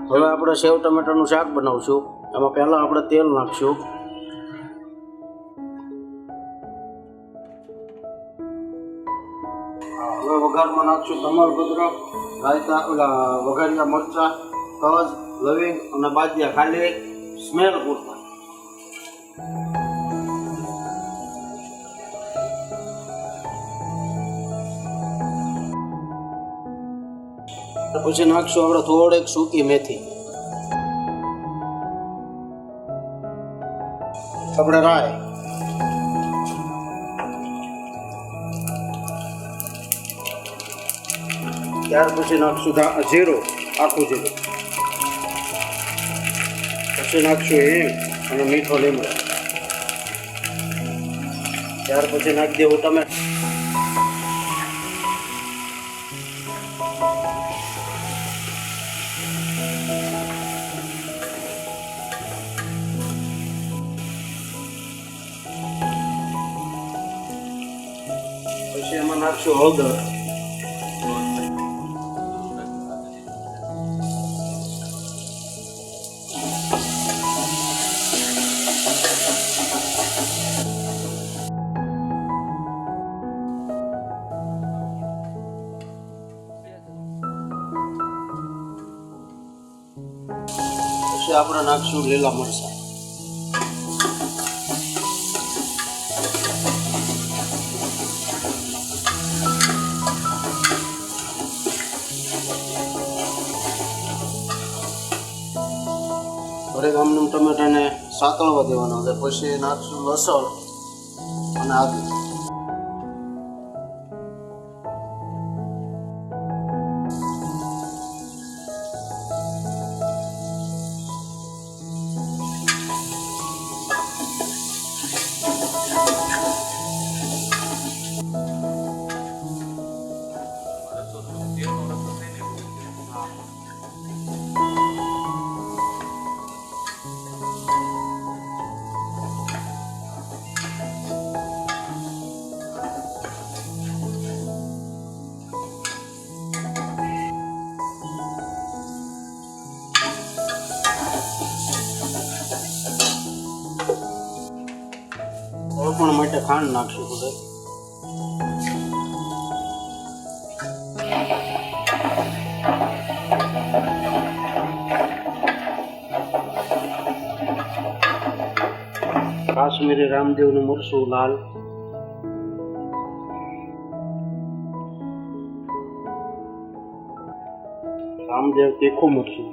હવે આપણે સેવ ટમેટાનું શાક બનાવશું. એમાં પહેલાં આપણે તેલ નાખશું. હવે વઘારમાં નાખશું તમાલપત્ર, રાયતા, વઘારેલા મરચાં, તજ, લવિંગ અને બાદિયા, ખાલી સ્મેલ પૂરતા. પછી નાખશું આપણે થોડીક સૂકી મેથી, આપણે રાય, ત્યાર પછી નાખશું જીરું, આખું જીરું, પછી નાખશું હિંગ અને મીઠો લીમડો, ત્યાર પછી નાખી દેવું ટમેટા. પછી એમાં નાખશું હળદર, પછી આપણે નાખશું લીલા મરચાં, ઘરે ગામનું ટમેટાને સાતળવા દેવાના છે. પછી નાખશું લસણ અને આદુ. પણ માટે ખાંડ નાખશું બધે. કાશ્મીરી રામદેવનું મરચું લાલ, રામદેવ તીખું મરચું,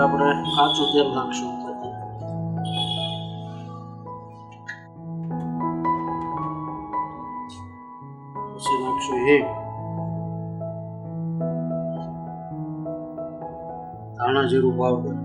આપણે કાચું તેલ નાખશું. પછી નાખશું હિંગ, ધાણા જીરું પાવડર,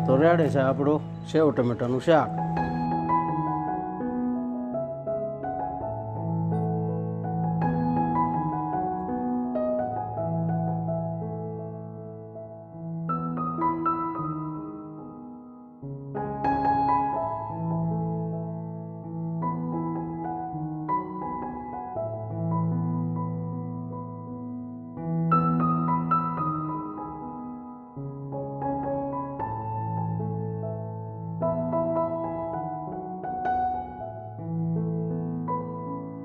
તો રેડી છે આપણું સેવ ટમેટાનું શાક.